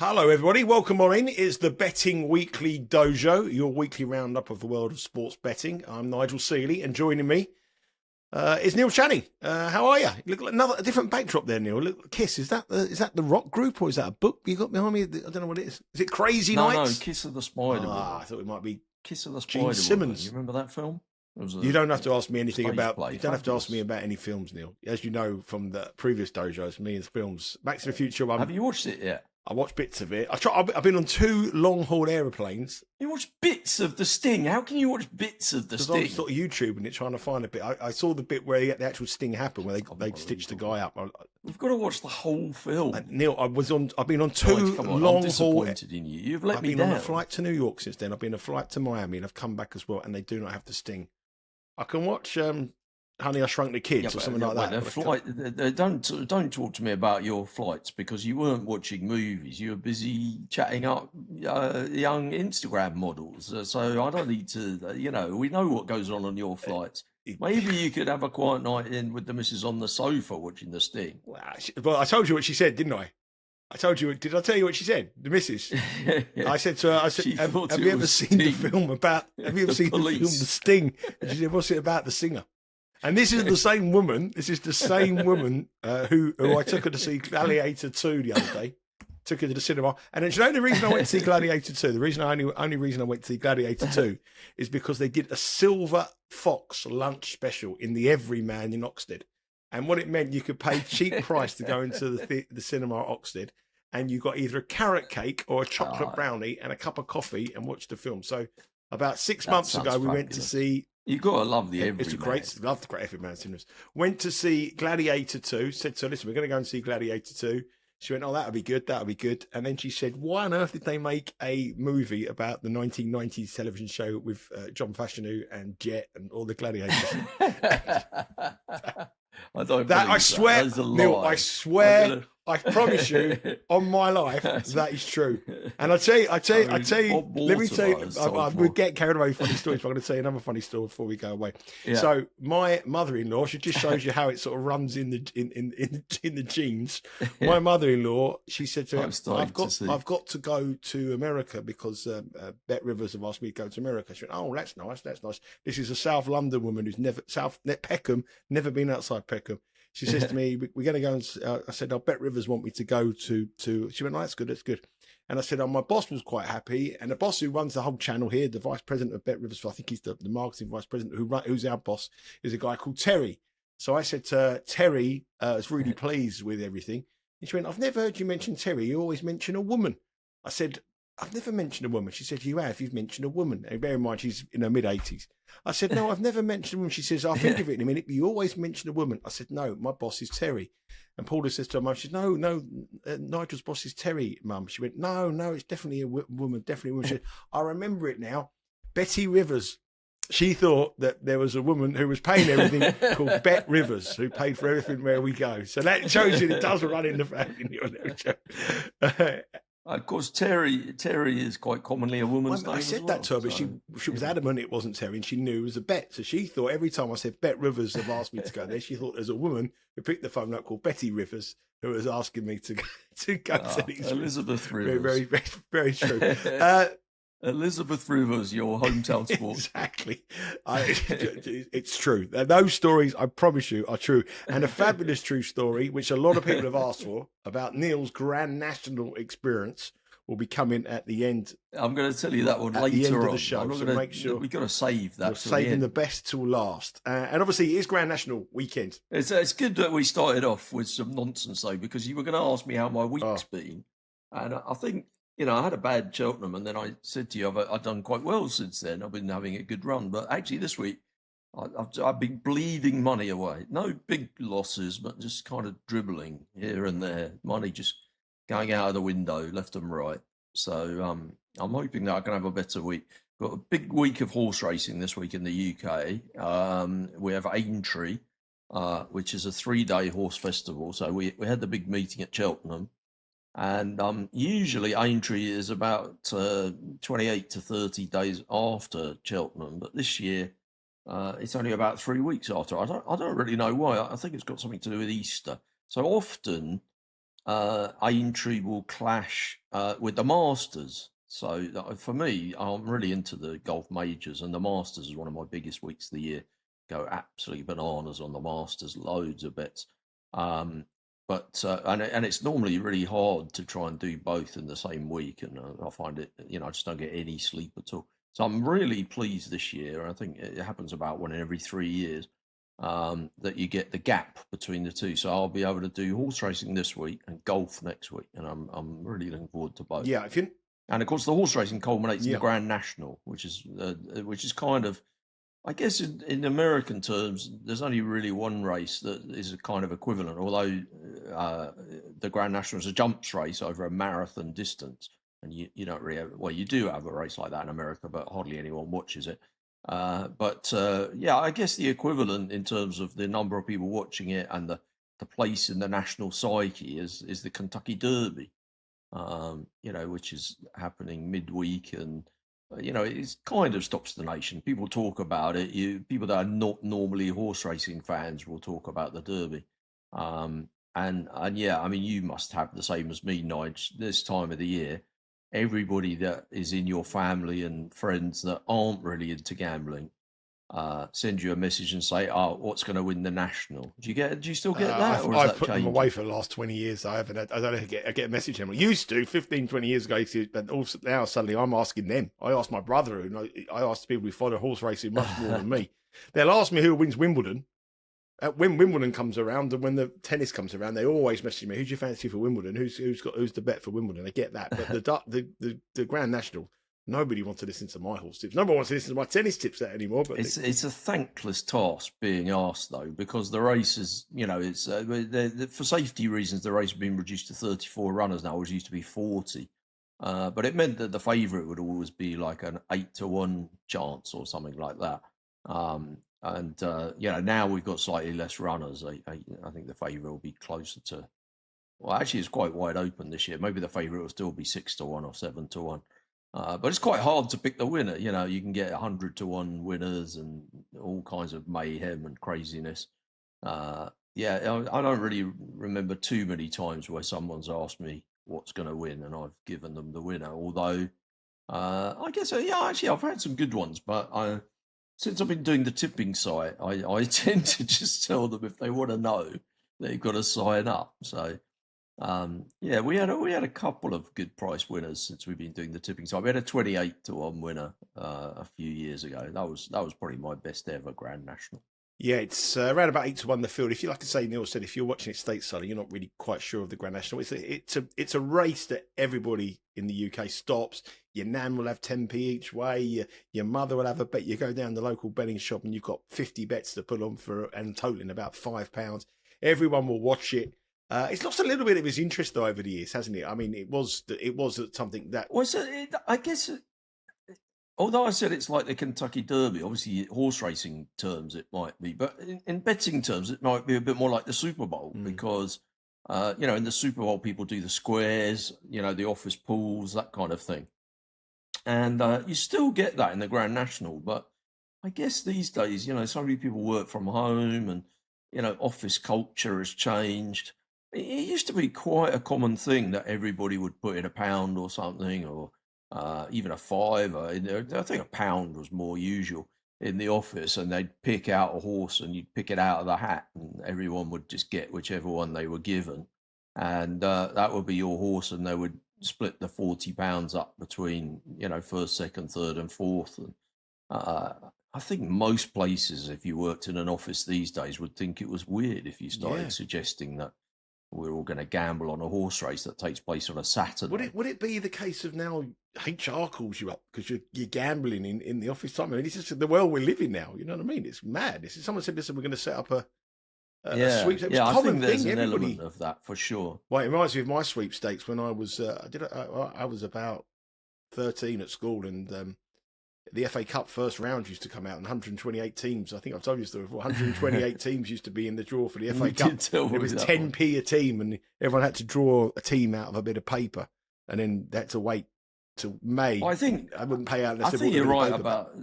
Hello, everybody. Welcome on in. It's the Betting Weekly Dojo, your weekly roundup of the world of sports betting. I'm Nigel Seeley, and joining me is Neil Channing. How are you? You look like a different backdrop there, Neil. Look, Kiss. Is that the rock group, or is that a book you got behind me? I don't know what it is. Is it Crazy Nights? No, Kiss of the Spider Woman. I thought it might be Kiss of the Gene Spider Simmons. Woman. You remember that film? You don't have to ask me anything about. play. You don't have to ask me about any films, Neil. As you know from the previous dojos, me and films. Back to the Future one. Have you watched it yet? I watched bits of it. I've been on 2 long-haul aeroplanes. You watched bits of The Sting. How can you watch bits of The Because Sting? I'm sort of YouTubing it, trying to find a bit. I saw the bit where the actual sting happened, where they stitched the guy up. We've got to watch the whole film. Neil, I've been on 2 Guys, come on, I'm long haul. disappointed in you. You've let me down. I've been on a flight to New York since then. I've been on a flight to Miami, and I've come back as well. And they do not have the sting. I can watch Honey, I Shrunk the Kids or something like that. Don't talk to me about your flights because you weren't watching movies. You were busy chatting up young Instagram models. So I don't need to. We know what goes on your flights. Maybe you could have a quiet night in with the missus on the sofa watching The Sting. Well, I told you what she said, didn't I? I told you. Did I tell you what she said? The missus. I said to her, have you ever seen the film about? Have you ever seen the film The Sting? And she said, what's it about? The singer. And this is the same woman. This is the same woman who I took her to see Gladiator 2 the other day. Took her to the cinema, and it's the only reason I went to see Gladiator 2. The only reason I went to see Gladiator 2 is because they did a Silver Fox lunch special in the Everyman in Oxted, and what it meant, you could pay cheap price to go into the cinema at Oxted, and you got either a carrot cake or a chocolate brownie and a cup of coffee and watch the film. So about 6 months ago, we went to see. You've got to love the Everyman. Love the great Everyman cinemas. Went to see Gladiator 2. Said to her, listen, we're going to go and see Gladiator 2. She went, oh, that'll be good. That'll be good. And then she said, why on earth did they make a movie about the 1990s television show with John Fashanu and Jet and all the gladiators? I don't. I swear, Neil, I swear, I promise you, on my life, that is true. And I tell you, let me tell you, we'll get carried away with funny stories, but I'm going to tell you another funny story before we go away. Yeah. So my mother-in-law, she just shows you how it sort of runs in the genes. My mother-in-law, she said to me, I've got to go to America because Bet Rivers have asked me to go to America. She went, oh, that's nice. This is a South London woman who's Peckham, never been outside Peckham. She says to me, we're going to go and, I said, Bet Rivers want me to go to, she went, oh, that's good. And I said, my boss was quite happy. And the boss who runs the whole channel here, the vice president of Bet Rivers, I think he's the marketing vice president who's our boss, is a guy called Terry. So I said to her, Terry is really pleased with everything. And she went, I've never heard you mention Terry. You always mention a woman. I said, I've never mentioned a woman. She said, you have. You've mentioned a woman. And bear in mind, she's in her mid-80s. I said, no, I've never mentioned a woman. She says, I'll think of it in a minute, but you always mention a woman. I said, no, my boss is Terry. And Paula says to her mum, she says, no, Nigel's boss is Terry, mum. She went, no, it's definitely a woman, definitely a woman. She said, I remember it now. Betty Rivers. She thought that there was a woman who was paying everything called Bet Rivers, who paid for everything where we go. So that shows you it does run in the family. Of course, Terry is quite commonly a woman's name. I said that to her, but she was adamant it wasn't Terry, and she knew it was a Bet. So she thought every time I said Bet Rivers have asked me to go there, she thought there's a woman who picked the phone up called Betty Rivers who was asking me to go to these. Elizabeth Rivers. Very, very, very true. Elizabeth Rivers, your hometown sport. Exactly. It's true. Those stories, I promise you, are true. And a fabulous true story, which a lot of people have asked for, about Neil's Grand National experience will be coming at the end. I'm going to tell you that one later the end on. Of the show, so make sure we've got to save that. We're saving the best till last. And obviously, it is Grand National weekend. It's good that we started off with some nonsense, though, because you were going to ask me how my week's been. And I think, I had a bad Cheltenham, and then I said to you, I've done quite well since then. I've been having a good run. But actually, this week, I've been bleeding money away. No big losses, but just kind of dribbling here and there. Money just going out of the window, left and right. So I'm hoping that I can have a better week. Got a big week of horse racing this week in the UK. We have Aintree, which is a 3-day horse festival. So we had the big meeting at Cheltenham. And usually Aintree is about 28 to 30 days after Cheltenham. But this year, it's only about 3 weeks after. I don't really know why. I think it's got something to do with Easter. So often Aintree will clash with the Masters. So for me, I'm really into the golf majors, and the Masters is one of my biggest weeks of the year. Go absolutely bananas on the Masters, loads of bets. And it's normally really hard to try and do both in the same week, and I find it, I just don't get any sleep at all. So I'm really pleased this year. I think it happens about one in every 3 years that you get the gap between the two. So I'll be able to do horse racing this week and golf next week, and I'm really looking forward to both. Yeah, and of course the horse racing culminates in the Grand National, which is kind of, I guess in American terms, there's only really one race that is a kind of equivalent, although the Grand National is a jumps race over a marathon distance. And you don't really have, well, you do have a race like that in America, but hardly anyone watches it. I guess the equivalent in terms of the number of people watching it and the place in the national psyche is the Kentucky Derby, which is happening midweek, and it kind of stops the nation. People talk about it. People that are not normally horse racing fans will talk about the Derby. You must have the same as me, Nigel. This time of the year, everybody that is in your family and friends that aren't really into gambling send you a message and say, "Oh, what's going to win the national?" Do you still get that? I've put them away for the last 20 years. I don't get a message anymore. Used to 15, 20 years ago, but also now suddenly I'm asking them. I asked my brother, and I asked people who follow horse racing much more than me. They'll ask me who wins Wimbledon. When Wimbledon comes around and when the tennis comes around, they always message me, "Who do you fancy for Wimbledon? Who's the bet for Wimbledon?" I get that, but the Grand National, nobody wants to listen to my horse tips. Nobody wants to listen to my tennis tips anymore. But it's a thankless task being asked, though, because the race is, it's for safety reasons, the race has been reduced to 34 runners now, which used to be 40. But it meant that the favourite would always be like an 8-1 chance or something like that. Now we've got slightly less runners. I think the favourite will be closer to. Well, actually, it's quite wide open this year. Maybe the favourite will still be 6-1 or 7-1. But it's quite hard to pick the winner. You can get 100-1 winners and all kinds of mayhem and craziness. I don't really remember too many times where someone's asked me what's going to win and I've given them the winner. Although, I guess, actually, I've had some good ones, but since I've been doing the tipping site, I tend to just tell them if they want to know, they've got to sign up. So, we had a couple of good price winners since we've been doing the tipping site. We had a 28-1 winner a few years ago. That was probably my best ever Grand National. Yeah, it's around about 8-1 the field. If you, like I say, Neil said, if you're watching it stateside and you're not really quite sure of the Grand National, it's a race that everybody in the UK stops. Your nan will have 10p each way. Your mother will have a bet. You go down the local betting shop and you've got 50 bets to put on and totaling about £5. Everyone will watch it. It's lost a little bit of its interest though over the years, hasn't it? I mean, it was something that was. I guess. Although I said it's like the Kentucky Derby, obviously horse racing terms it might be, but in betting terms it might be a bit more like the Super Bowl because, in the Super Bowl people do the squares, the office pools, that kind of thing. And you still get that in the Grand National, but I guess these days, so many people work from home and, office culture has changed. It used to be quite a common thing that everybody would put in £1 or something, or even a £5. I think £1 was more usual in the office, and they'd pick out a horse and you'd pick it out of the hat and everyone would just get whichever one they were given. And that would be your horse, and they would split the £40 up between, first, second, third and fourth. And I think most places, if you worked in an office these days, would think it was weird if you started suggesting that we're all going to gamble on a horse race that takes place on a Saturday. Would it be the case of now HR calls you up because you're gambling in the office time? I mean, it's just the world we're living now. You know what I mean? It's mad. Someone said, "Listen, we're going to set up a sweepstakes." Yeah, I think there's an element of that for sure. Well, it reminds me of my sweepstakes when I was I was about 13 at school, and the FA Cup first round used to come out, and 128 teams. I think I've told you the story before. 128 teams used to be in the draw for the FA Cup. It was 10p a team, and everyone had to draw a team out of a bit of paper, and then they had to wait till May. I think I wouldn't pay out unless I think you're right about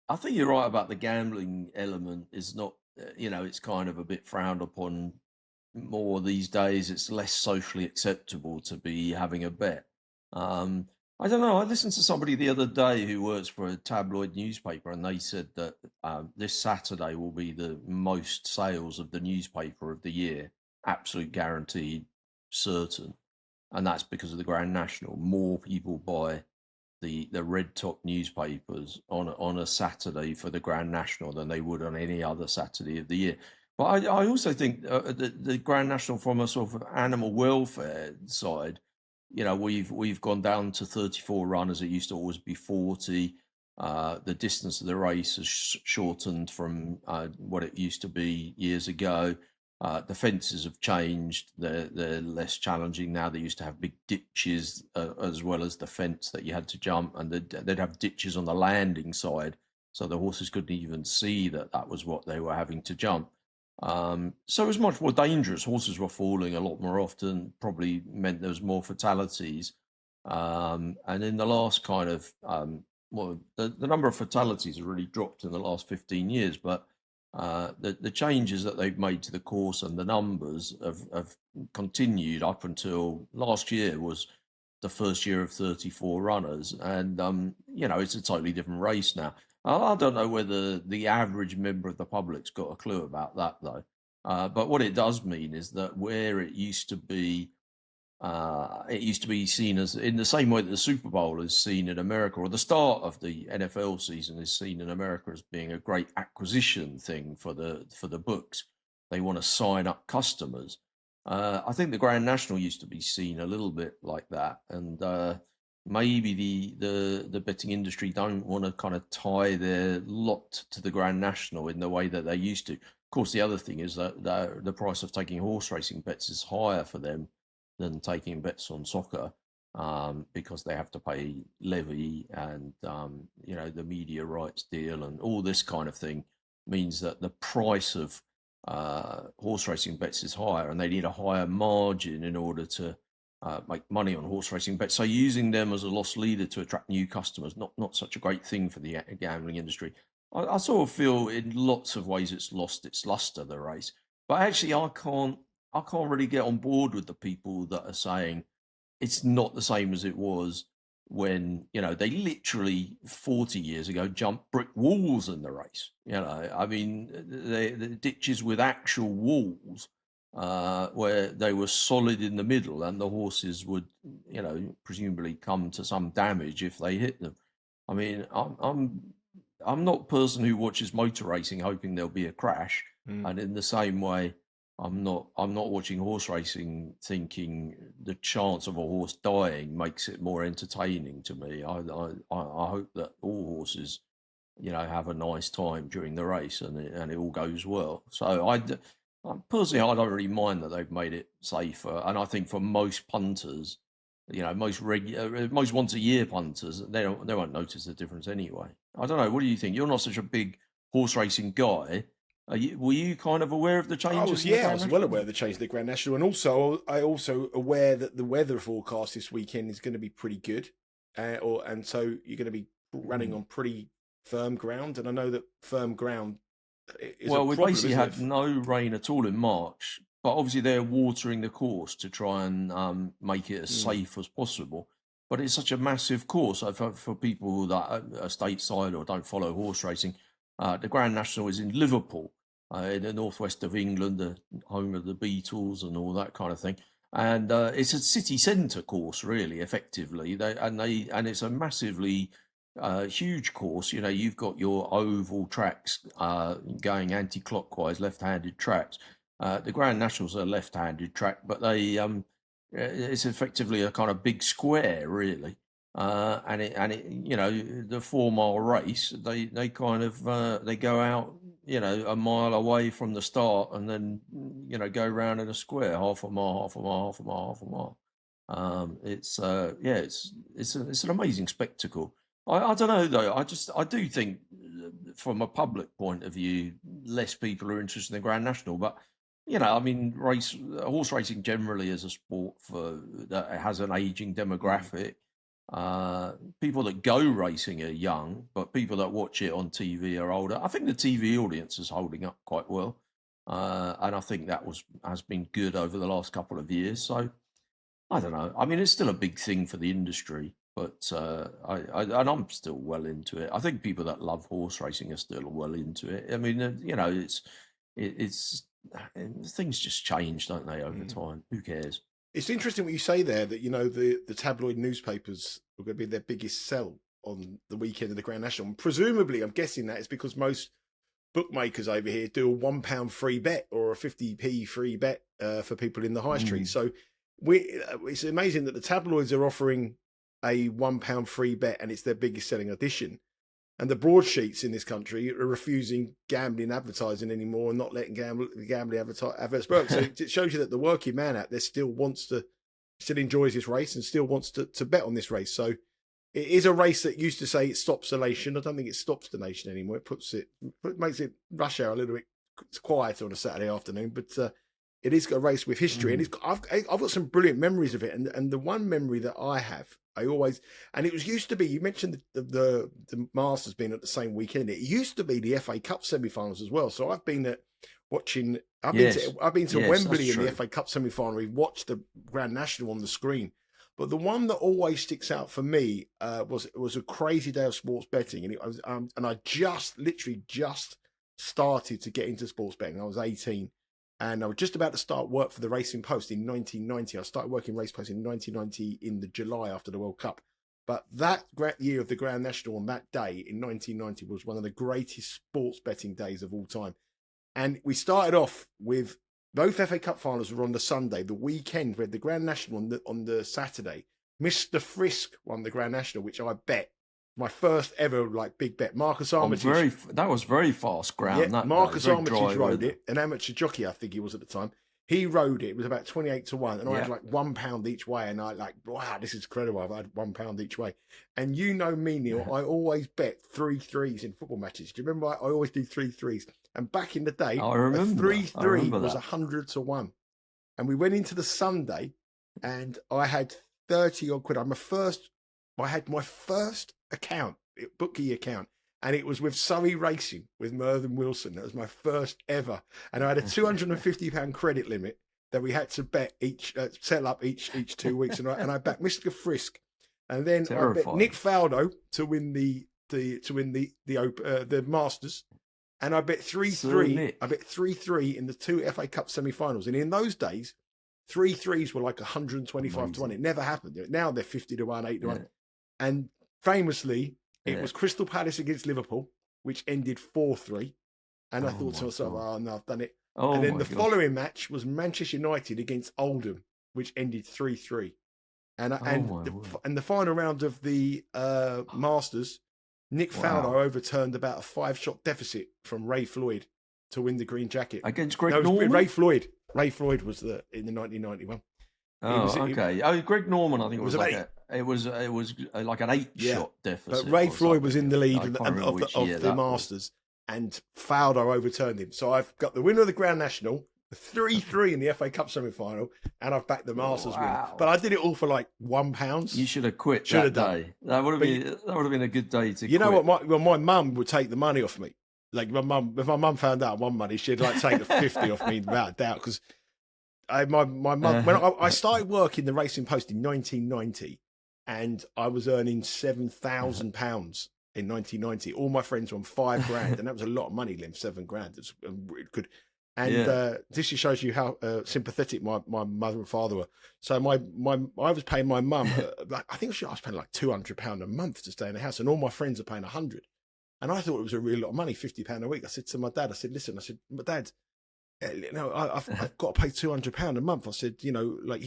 I think you're right about the gambling element is not, it's kind of a bit frowned upon more these days. It's less socially acceptable to be having a bet. I don't know. I listened to somebody the other day who works for a tabloid newspaper, and they said that this Saturday will be the most sales of the newspaper of the year, absolute guaranteed, certain, and that's because of the Grand National. More people buy the red top newspapers on a Saturday for the Grand National than they would on any other Saturday of the year. But I also think the Grand National, from a sort of animal welfare side, we've gone down to 34 runners. It used to always be 40. The distance of the race has shortened from what it used to be years ago. The fences have changed. They're less challenging now. They used to have big ditches as well as the fence that you had to jump, and they'd have ditches on the landing side, so the horses couldn't even see that was what they were having to jump. So it was much more dangerous. Horses were falling a lot more often, probably meant there was more fatalities. And in the last kind of, the number of fatalities have really dropped in the last 15 years, but the changes that they've made to the course and the numbers have continued up until last year was the first year of 34 runners. And, it's a totally different race now. I don't know whether the average member of the public's got a clue about that, though. But what it does mean is that where it used to be seen as, in the same way that the Super Bowl is seen in America, or the start of the NFL season is seen in America as being a great acquisition thing for the books. They want to sign up customers. I think the Grand National used to be seen a little bit like that, and maybe the betting industry don't want to kind of tie their lot to the Grand National in the way that they used to. Of course, the other thing is that the price of taking horse racing bets is higher for them than taking bets on soccer, because they have to pay levy, and the media rights deal and all this kind of thing means that the price of horse racing bets is higher, and they need a higher margin in order to make money on horse racing bets. So using them as a loss leader to attract new customers, not such a great thing for the gambling industry. I sort of feel in lots of ways it's lost its luster, the race. But actually, I can't really get on board with the people that are saying it's not the same as it was when, they literally 40 years ago jumped brick walls in the race. I mean, the ditches with actual walls, where they were solid in the middle, and the horses would, presumably come to some damage if they hit them. I mean, I'm not a person who watches motor racing hoping there'll be a crash, and in the same way, I'm not watching horse racing thinking the chance of a horse dying makes it more entertaining to me. I hope that all horses, have a nice time during the race, and it all goes well. So personally, I don't really mind that they've made it safer, and I think for most punters, most once a year punters, they won't notice the difference anyway. I don't know. What do you think? You're not such a big horse racing guy. Were you kind of aware of the changes? I was well aware of the change of the Grand National, and I also aware that the weather forecast this weekend is going to be pretty good, and so you're going to be running on pretty firm ground, and I know that firm ground is we basically had no rain at all in March, but obviously they're watering the course to try and make it as safe as possible. But it's such a massive course for people that are stateside or don't follow horse racing. The Grand National is in Liverpool, in the northwest of England, the home of the Beatles and all that kind of thing. And it's a city centre course, really, effectively. And it's a massively huge course. You've got your oval tracks going anti-clockwise, left-handed tracks. The Grand National's a left-handed track, but it's effectively a kind of big square, really. And the 4 mile race, they kind of they go out, a mile away from the start, and then go around in a square, half a mile. It's an amazing spectacle. I don't know though. I do think, from a public point of view, less people are interested in the Grand National, but. I mean, horse racing generally is a sport that has an aging demographic. People that go racing are young, but people that watch it on TV are older. I think the TV audience is holding up quite well. And I think that has been good over the last couple of years. So I don't know. I mean, it's still a big thing for the industry, but and I'm still well into it. I think people that love horse racing are still well into it. I mean, it's things just change, don't they, over time? Who cares? It's interesting what you say there, that, the tabloid newspapers are going to be their biggest sell on the weekend of the Grand National. And presumably, I'm guessing that is because most bookmakers over here do a £1 free bet or a 50p free bet for people in the high street. So it's amazing that the tabloids are offering a £1 free bet, and it's their biggest selling edition. And the broadsheets in this country are refusing gambling advertising anymore and not letting gambling adverts work. So it shows you that the working man out there still enjoys this race and still wants to bet on this race. So it is a race that used to say it stops the nation. I don't think it stops the nation anymore. It makes it rush hour a little bit quieter on a Saturday afternoon, but it is a race with history, and I've got some brilliant memories of it. And the one memory that I have, and it used to be, you mentioned the Masters being at the same weekend. It used to be the FA Cup semi-finals as well. So I've been watching. I've been to Wembley in the FA Cup semi-final. We've watched the Grand National on the screen. But the one that always sticks out for me was a crazy day of sports betting, and I literally just started to get into sports betting. I was 18. And I was just about to start work for the Racing Post in 1990. I started working Race Post in 1990 in the July after the World Cup. But that great year of the Grand National on that day in 1990 was one of the greatest sports betting days of all time. And we started off with both FA Cup finals were on the Sunday. The weekend we had the Grand National on the Saturday. Mr. Frisk won the Grand National, which I bet. My first ever big bet. Marcus Armitage. That was very fast ground. Yeah, Marcus Armitage rode it. An amateur jockey, I think he was at the time. He rode it. It was about 28-1, and I had £1 each way. And I wow, this is incredible. I've had £1 each way. And you know me, Neil. I always bet 3 threes in football matches. Do you remember? I always do 3 threes. And back in the day, a 3-3 was 100-1. And we went into the Sunday, and I had 30 odd quid. I had my first bookie account, and it was with Surrey Racing with Mervyn Wilson. That was my first ever, and I had a £250 credit limit that we had to bet settle up each 2 weeks, and I backed Mr. Frisk, and then I bet Nick Faldo to win the Masters, and I bet 3-3. I bet 3-3 in the 2 FA Cup semi-finals, and in those days, 3 threes were like 125-1. It never happened. Now they're 50-1, 8-1, and famously, it was Crystal Palace against Liverpool, which ended 4-3. And I thought to myself, oh, no, I've done it. And then the following match was Manchester United against Oldham, which ended 3-3. And the final round of the Masters, Nick Faldo overturned about a 5-shot deficit from Ray Floyd to win the green jacket. Against Greg Norman? Ray Floyd. Ray Floyd was in the 1991. Okay. Greg Norman, I think it was like it was like an 8-shot deficit. But Ray Floyd was in the lead of the Masters, and Faldo overturned him. So I've got the winner of the Grand National, 3-3 in the FA Cup semi-final, and I've backed the Masters win. But I did it all for like £1. You should have quit that day. That would have been a good day to quit. You know what? My mum would take the money off me. Like if my mum found out I won money, she'd take the 50 off me without a doubt, because my mum, when I started working the Racing Post in 1990, and I was earning £7,000 in 1990. All my friends were on £5,000, and that was a lot of money, Lim. £7,000. It's good. And this just shows you how sympathetic my mother and father were. So I was paying my mum, I think I was paying like £200 a month to stay in the house, and all my friends are paying 100. And I thought it was a real lot of money, £50 a week. I said to my dad, listen, my dad, I've got to pay £200 a month. I said, you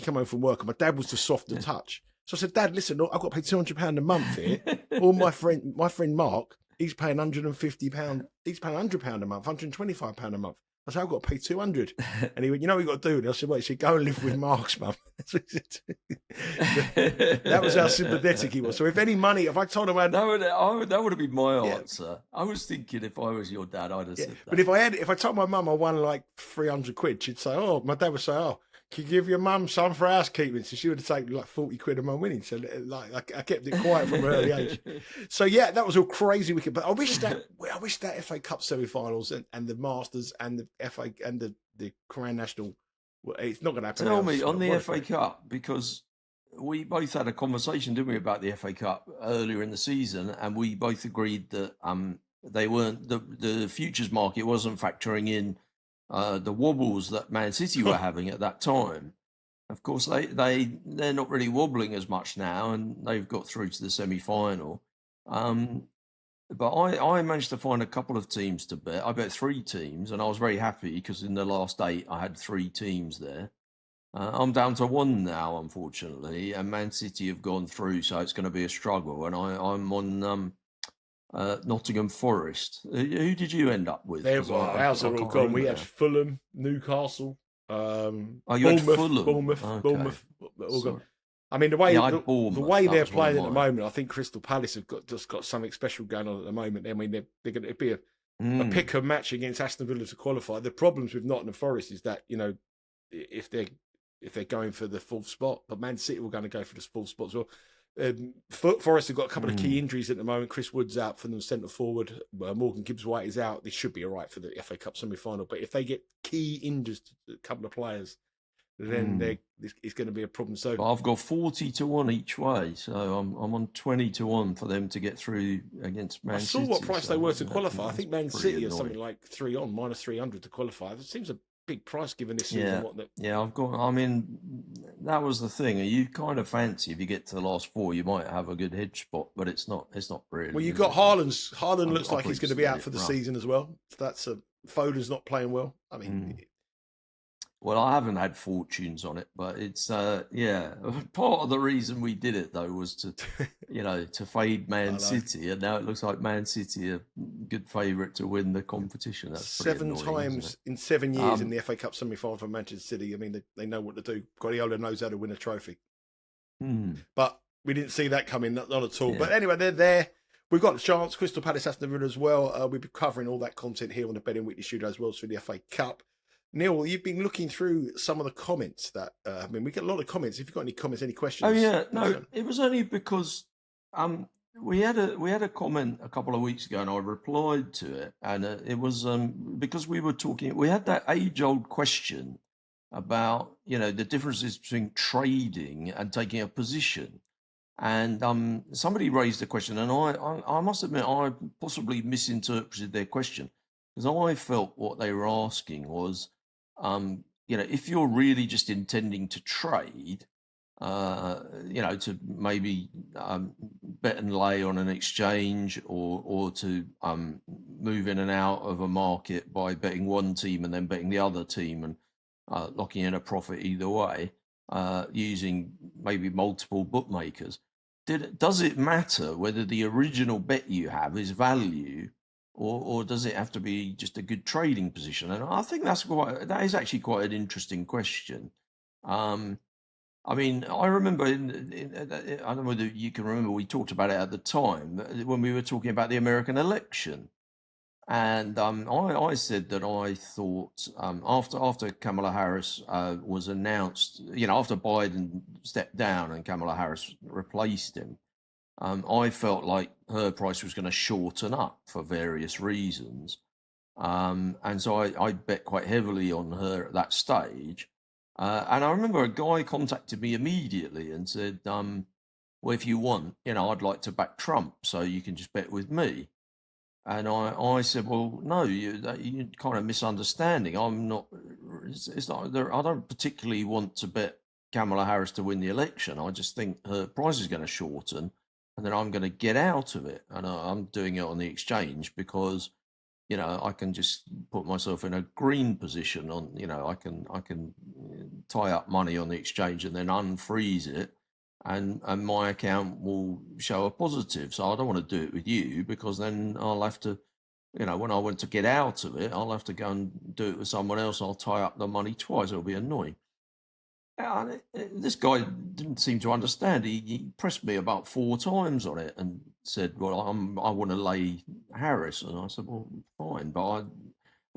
come home from work, and my dad was the soft to touch. So I said, Dad, listen, I've got to pay £200 a month here. All my friend Mark, he's paying £150. He's paying £100 a month, £125 a month. I said, I've got to pay 200. And he went, you know what you got to do? And I said, well, he said, go and live with Mark's mum. That was how sympathetic he was. So if I told him that would have been my answer. I was thinking if I was your dad, I'd have said that. But if I told my mum I won like 300 quid, she'd say, my dad would say, can you give your mum some for housekeeping? So she would have taken like 40 quid a month winning. So like I kept it quiet from an early age. So yeah, that was all crazy wicked. But I wish that FA Cup semi-finals and the Masters and the FA and the Crown National, it's not going to happen. Tell me on the FA Cup, because we both had a conversation, didn't we, about the FA Cup earlier in the season, and we both agreed that they weren't the futures market wasn't factoring in the wobbles that Man City were having at that time. Of course, they're not really wobbling as much now, and they've got through to the semi-final. But I managed to find a couple of teams to bet. I bet 3 teams, and I was very happy because in the last 8 I had 3 teams there. I'm down to 1 now, unfortunately, and Man City have gone through, so it's going to be a struggle. And I'm on Nottingham Forest. Who did you end up with? Ours are all gone. We had Fulham, Newcastle, you had Fulham. Bournemouth, all gone. I mean, the way they're playing at the moment, I think Crystal Palace have just got something special going on at the moment. I mean, they're going to be a pick a match against Aston Villa to qualify. The problems with Nottingham Forest is that, you know, if they're going for the 4th spot, but Man City were going to go for the 4th spot as well. Forest have got a couple of key injuries at the moment. Chris Wood's out for them, centre forward. Morgan Gibbs-White is out. They should be all right for the FA Cup semi-final. But if they get key injuries to a couple of players, then it's going to be a problem. So but I've got 40 to 1 each way, so I'm on 20 to 1 for them to get through against Man City. I saw what price they were to qualify. I think Man City is something like 3 on, minus 300 to qualify. It seems a big price given this season. I've got. I mean, that was the thing. You kind of fancy if you get to the last 4, you might have a good hedge spot, but it's not really. Well, you've got Haaland. Haaland looks like he's going to be out for the season as well. That's Foden's not playing well. I mean. Well, I haven't had fortunes on it, but it's part of the reason we did it though was to, to fade Man City, and now it looks like Man City are good favourite to win the competition. That's 7 times in 7 years in the FA Cup semi-final for Manchester City. I mean, they know what to do. Guardiola knows how to win a trophy, but we didn't see that coming, not at all. Yeah. But anyway, they're there. We've got a chance. Crystal Palace, Aston Villa as well. We'll be covering all that content here on the Betting Weekly Studio as well as for the FA Cup. Neil, you've been looking through some of the comments that we get a lot of comments. If you've got any comments, any questions? Oh yeah, no, it was only because we had a comment a couple of weeks ago, and I replied to it, and it was because we were talking. We had that age-old question about the differences between trading and taking a position, and somebody raised a question, and I must admit I possibly misinterpreted their question because I felt what they were asking was. If you're really just intending to trade, to maybe bet and lay on an exchange or to move in and out of a market by betting one team and then betting the other team and locking in a profit either way, using maybe multiple bookmakers, does it matter whether the original bet you have is value? Or does it have to be just a good trading position? And I think that is actually quite an interesting question. I mean, I remember, I don't know whether you can remember, we talked about it at the time when we were talking about the American election. And I said that I thought after Kamala Harris was announced, after Biden stepped down and Kamala Harris replaced him, I felt like her price was going to shorten up for various reasons. And so I bet quite heavily on her at that stage. And I remember a guy contacted me immediately and said, well, if you want, I'd like to back Trump, so you can just bet with me. And I said, well, no, you're kind of misunderstanding. I'm not, it's not, I don't particularly want to bet Kamala Harris to win the election. I just think her price is going to shorten. And then I'm going to get out of it, and I'm doing it on the exchange because, I can just put myself in a green position on, I can tie up money on the exchange and then unfreeze it, and my account will show a positive. So I don't want to do it with you because then I'll have to, when I want to get out of it, I'll have to go and do it with someone else. I'll tie up the money twice. It'll be annoying. This guy didn't seem to understand. He pressed me about 4 times on it and said, well, I want to lay Harris. And I said, well, fine, but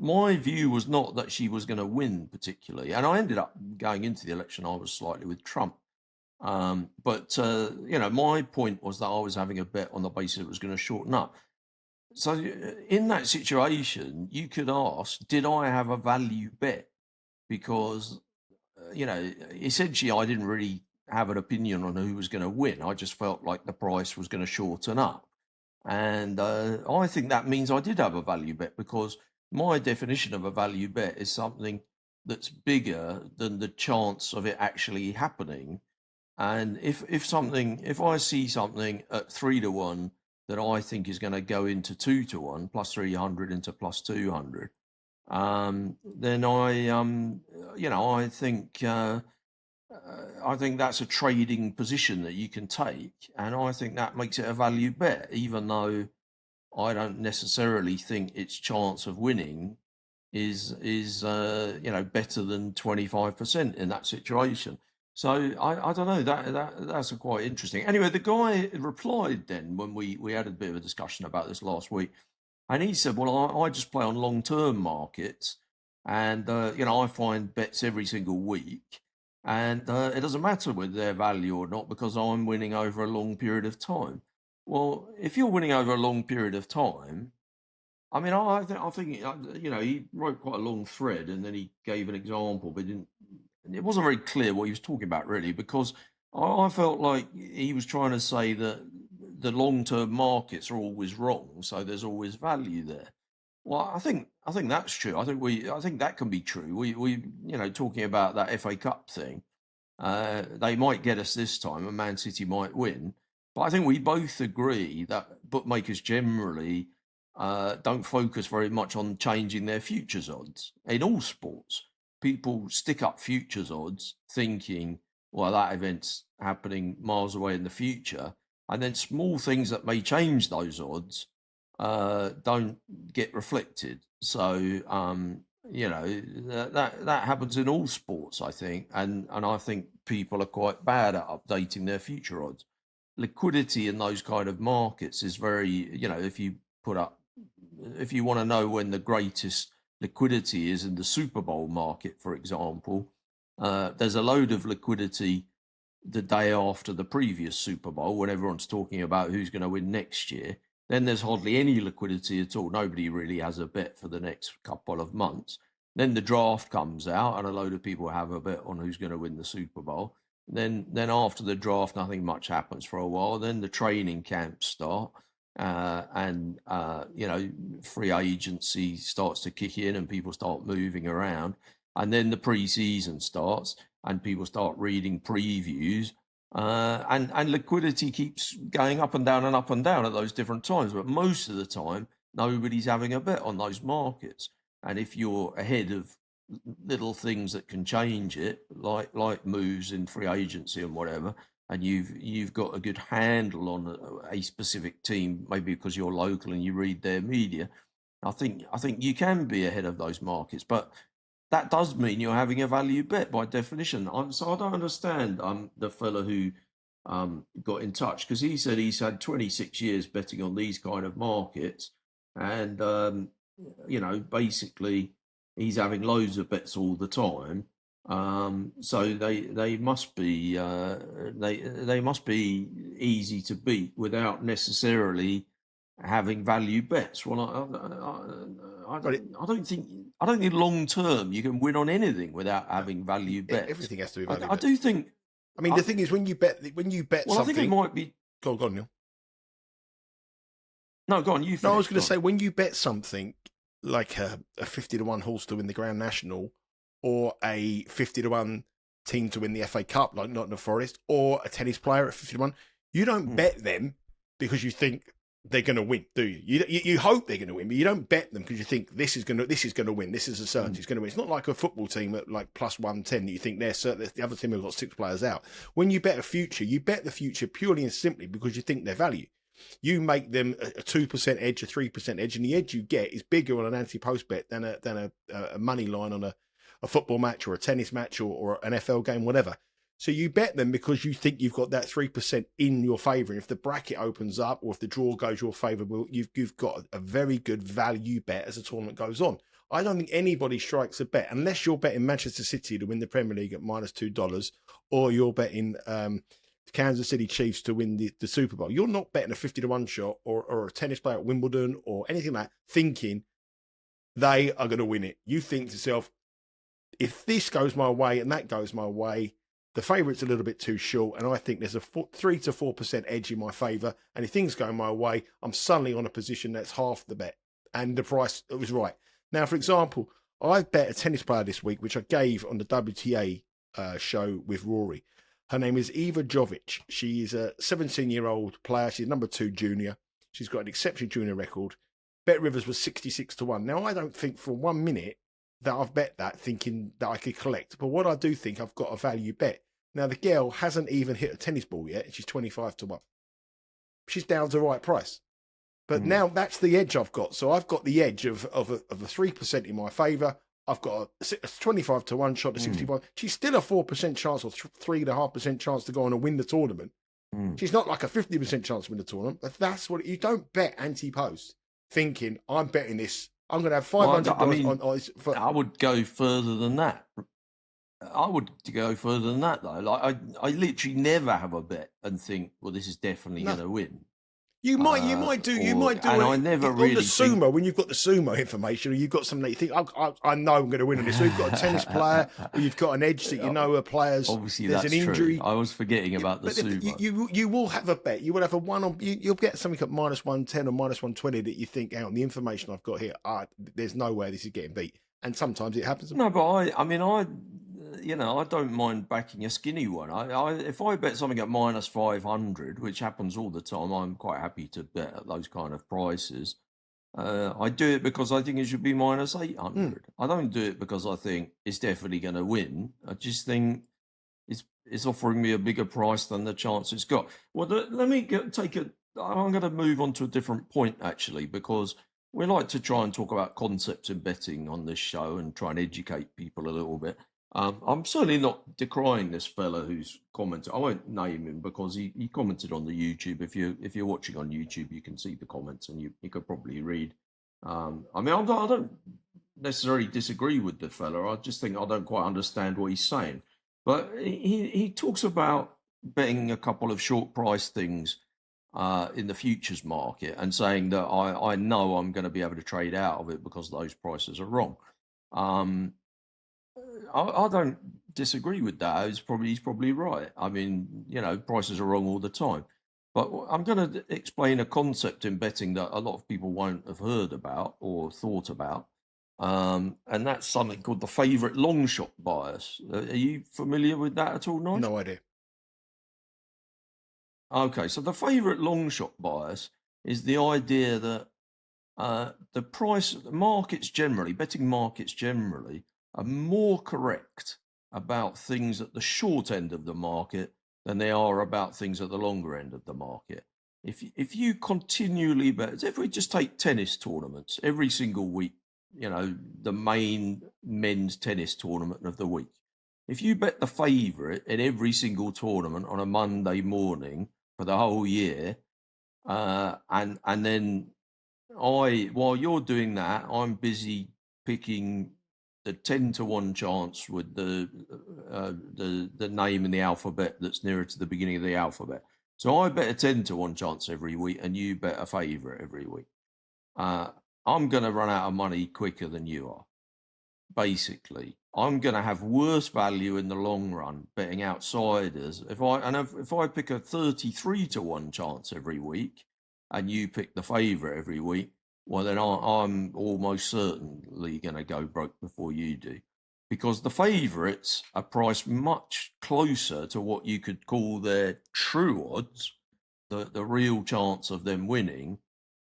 my view was not that she was going to win particularly, and I ended up going into the election. I was slightly with Trump, but my point was that I was having a bet on the basis it was going to shorten up. So in that situation, you could ask, did I have a value bet? Because essentially, I didn't really have an opinion on who was going to win. I just felt like the price was going to shorten up. And I think that means I did have a value bet, because my definition of a value bet is something that's bigger than the chance of it actually happening. And if I see something at 3-1 that I think is going to go into 2-1, plus 300 into plus 200, then I think that's a trading position that you can take, and I think that makes it a value bet, even though I don't necessarily think its chance of winning is better than 25% in that situation. So I don't know, that's quite interesting. Anyway, the guy replied then when we had a bit of a discussion about this last week, and he said, well, I just play on long-term markets, and I find bets every single week, and it doesn't matter whether they're value or not, because I'm winning over a long period of time. Well, if you're winning over a long period of time, I mean, I think he wrote quite a long thread, and then he gave an example, but it wasn't very clear what he was talking about, really, because I felt like he was trying to say that the long-term markets are always wrong, so there's always value there. Well, I think that's true. I think that can be true. We talking about that FA Cup thing, they might get us this time, and Man City might win. But I think we both agree that bookmakers generally don't focus very much on changing their futures odds. In all sports, people stick up futures odds thinking, well, that event's happening miles away in the future. And then small things that may change those odds don't get reflected. So, that happens in all sports, I think. And I think people are quite bad at updating their future odds. Liquidity in those kind of markets is very, if you want to know when the greatest liquidity is in the Super Bowl market, for example, there's a load of liquidity the day after the previous Super Bowl, when everyone's talking about who's going to win next year. Then there's hardly any liquidity at all. Nobody really has a bet for the next couple of months. Then the draft comes out, and a load of people have a bet on who's going to win the Super Bowl. Then after the draft, nothing much happens for a while. Then the training camps start, and free agency starts to kick in, and people start moving around. And then the pre-season starts, and people start reading previews, and liquidity keeps going up and down at those different times. But most of the time, nobody's having a bet on those markets. And if you're ahead of little things that can change it, like moves in free agency and whatever, and you've got a good handle on a specific team, maybe because you're local and you read their media, I think you can be ahead of those markets. But that does mean you're having a value bet by definition. So I don't understand the fellow who got in touch, because he said he's had 26 years betting on these kind of markets, and basically he's having loads of bets all the time. So they must be they must be easy to beat without necessarily having value bets. Well, I don't think long term you can win on anything without having value bets. Everything has to be value. I do think. I mean, the thing is, when you bet well, something, I think it might be. Go on, Neil. No, go on. You. No, I was going to say, when you bet something like a 50-1 horse to win the Grand National, or a 50-1 team to win the FA Cup, like Nottingham Forest, or a tennis player at 50-1, you don't bet them because you think they're going to win, do you? You hope they're going to win, but you don't bet them because you think this is going to win. This is a certainty. It's going to win. It's not like a football team at like plus 110 that you think they're certain. The other team have got 6 players out. When you bet a future, you bet the future purely and simply because you think their value. You make them a 2% edge, a 3% edge, and the edge you get is bigger on an anti-post bet than a money line on a football match or a tennis match or an NFL game, whatever. So you bet them because you think you've got that 3% in your favour. And if the bracket opens up or if the draw goes your favour, you've got a very good value bet as the tournament goes on. I don't think anybody strikes a bet unless you're betting Manchester City to win the Premier League at -$2, or you're betting Kansas City Chiefs to win the Super Bowl. You're not betting a 50-1 shot or a tennis player at Wimbledon or anything like that, thinking they are going to win it. You think to yourself, if this goes my way and that goes my way, the favourite's a little bit too short, and I think there's a 3 to 4% edge in my favour. And if things go my way, I'm suddenly on a position that's half the bet, and the price was right. Now, for example, I've bet a tennis player this week, which I gave on the WTA show with Rory. Her name is Eva Jovic. She is a 17-year-old player. She's number 2 junior. She's got an exceptional junior record. Bet Rivers was 66-1. Now, I don't think for 1 minute that I've bet that thinking that I could collect. But what I do think, I've got a value bet. Now, the girl hasn't even hit a tennis ball yet, and she's 25-1. She's down to the right price. But now that's the edge I've got. So I've got the edge of a 3% in my favour. I've got a 25-1 shot to 65. She's still a 4% chance or 3.5% chance to go on and win the tournament. She's not like a 50% chance to win the tournament. But that's what you don't bet anti-post thinking I'm betting this. I'm going to have $500 I would go further than that. Though. Like I literally never have a bet and think, well, this is definitely going to win. You might do. And I never really on the sumo, when you've got the sumo information, or you've got something that you think, I know I'm going to win on this. So you've got a tennis player, or you've got an edge that you know a player's. Obviously, there's that's an injury. True. I was forgetting about the sumo. You will have a bet. You will have a one on. You'll get something at -110 or -120 that you think, hang on, the information I've got here, there's no way this is getting beat. And sometimes it happens. No, but I don't mind backing a skinny one. If I bet something at -500, which happens all the time, I'm quite happy to bet at those kind of prices. I do it because I think it should be -800. I don't do it because I think it's definitely going to win. I just think it's offering me a bigger price than the chance it's got. Well, let me I'm going to move on to a different point, actually, because we like to try and talk about concepts in betting on this show and try and educate people a little bit. I'm certainly not decrying this fella who's commented. I won't name him because he commented on the YouTube. If you're watching on YouTube, you can see the comments and you could probably read. I don't necessarily disagree with the fella. I just think I don't quite understand what he's saying. But he talks about betting a couple of short price things in the futures market and saying that I know I'm going to be able to trade out of it because those prices are wrong. I don't disagree with that. He's probably right. I mean, prices are wrong all the time. But I'm going to explain a concept in betting that a lot of people won't have heard about or thought about. And that's something called the favorite-longshot bias. Are you familiar with that at all, Nigel? No idea. Okay, so the favorite-longshot bias is the idea that betting markets generally, are more correct about things at the short end of the market than they are about things at the longer end of the market. If you continually bet, if we just take tennis tournaments every single week, the main men's tennis tournament of the week, if you bet the favourite in every single tournament on a Monday morning for the whole year, and then while you're doing that, I'm busy picking the 10-1 chance with the name in the alphabet that's nearer to the beginning of the alphabet. So I bet a 10-1 chance every week, and you bet a favourite every week. I'm going to run out of money quicker than you are. Basically, I'm going to have worse value in the long run betting outsiders. If I pick a 33-1 chance every week, and you pick the favourite every week, well, then I'm almost certainly going to go broke before you do, because the favourites are priced much closer to what you could call their true odds, the real chance of them winning,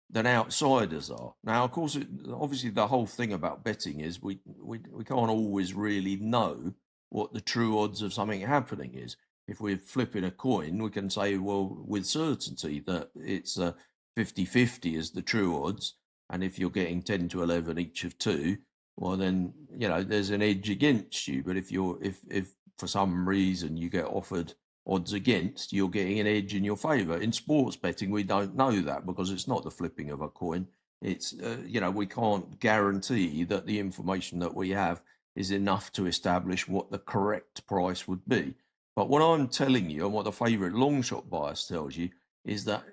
than outsiders are. Now, of course, obviously the whole thing about betting is we can't always really know what the true odds of something happening is. If we're flipping a coin, we can say, well, with certainty that it's 50-50 is the true odds. And if you're getting 10-11 each of two, well, then, there's an edge against you. But if for some reason you get offered odds against, you're getting an edge in your favour. In sports betting, we don't know that because it's not the flipping of a coin. It's, we can't guarantee that the information that we have is enough to establish what the correct price would be. But what I'm telling you, and what the favorite long shot bias tells you, is that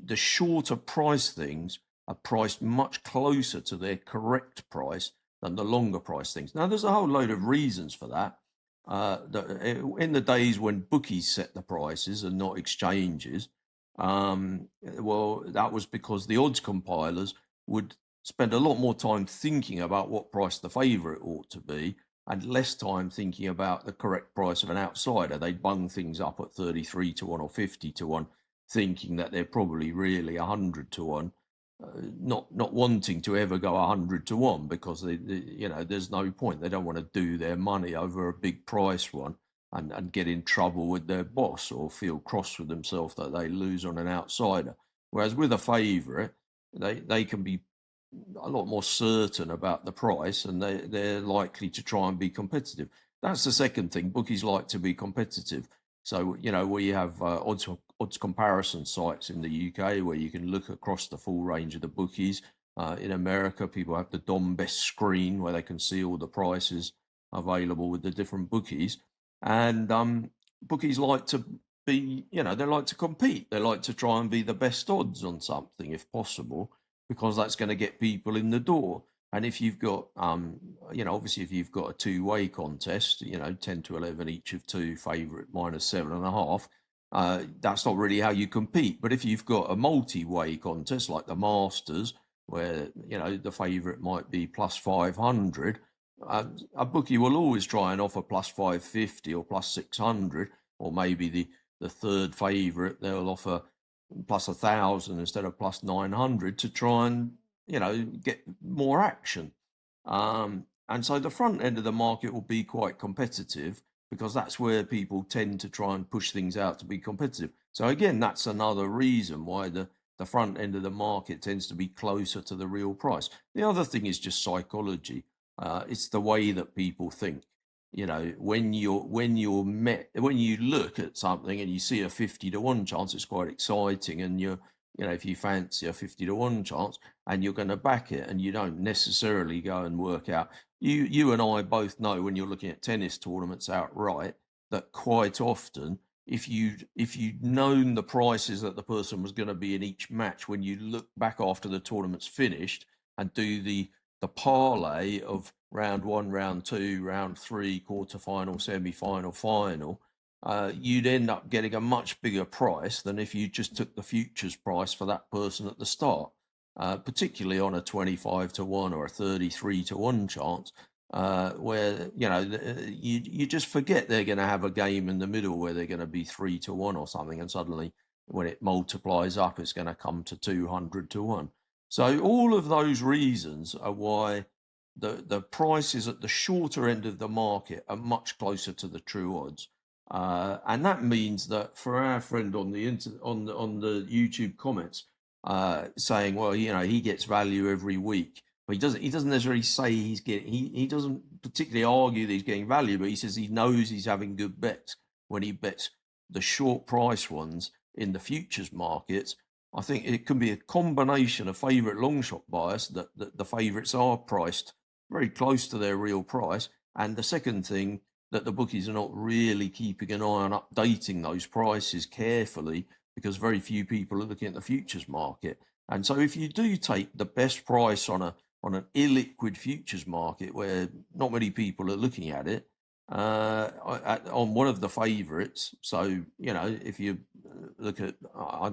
the shorter price things are priced much closer to their correct price than the longer price things. Now, there's a whole load of reasons for that. In the days when bookies set the prices and not exchanges, well, that was because the odds compilers would spend a lot more time thinking about what price the favourite ought to be and less time thinking about the correct price of an outsider. They'd bung things up at 33 to 1 or 50 to 1, thinking that they're probably really 100 to 1, not wanting to ever go 100 to 1 because there's no point. They don't want to do their money over a big price one and get in trouble with their boss or feel cross with themselves that they lose on an outsider. Whereas with a favourite, they can be a lot more certain about the price, and they're likely to try and be competitive. That's the second thing. Bookies like to be competitive. So, we have odds comparison sites in the UK where you can look across the full range of the bookies. In America, people have the Dom Best screen where they can see all the prices available with the different bookies. And bookies like to be, they like to compete. They like to try and be the best odds on something if possible, because that's going to get people in the door. And if you've got, obviously if you've got a two-way contest, 10 to 11 each of two, favourite -7.5, that's not really how you compete. But if you've got a multi-way contest like the Masters, where, the favourite might be +500, a bookie will always try and offer +550 or +600, or maybe the third favourite, they'll offer +1,000 instead of +900 to try and, get more action. And so the front end of the market will be quite competitive because that's where people tend to try and push things out to be competitive. So again, that's another reason why the front end of the market tends to be closer to the real price. The other thing is just psychology. It's the way that people think. When you look at something and you see a 50 to 1 chance, it's quite exciting. And if you fancy a 50 to 1 chance and you're going to back it, and you don't necessarily go and work out. You and I both know, when you're looking at tennis tournaments outright, that quite often, if you'd known the prices that the person was going to be in each match, when you look back after the tournament's finished and do the parlay of round 1, round 2, round 3, quarterfinal, semi-final, final, you'd end up getting a much bigger price than if you just took the futures price for that person at the start, particularly on a 25 to 1 or a 33 to 1 chance, where, you just forget they're going to have a game in the middle where they're going to be 3 to 1 or something, and suddenly when it multiplies up, it's going to come to 200 to 1. So all of those reasons are why the prices at the shorter end of the market are much closer to the true odds. And that means that for our friend on the YouTube comments, saying, well, he gets value every week, but he doesn't necessarily say he doesn't particularly argue that he's getting value, but he says he knows he's having good bets when he bets the short price ones in the futures markets. I think it can be a combination of favorite long shot bias, that the favorites are priced very close to their real price, and the second thing, that the bookies are not really keeping an eye on updating those prices carefully, because very few people are looking at the futures market. And so if you do take the best price on an illiquid futures market where not many people are looking at it, on one of the favourites, so if you look at, I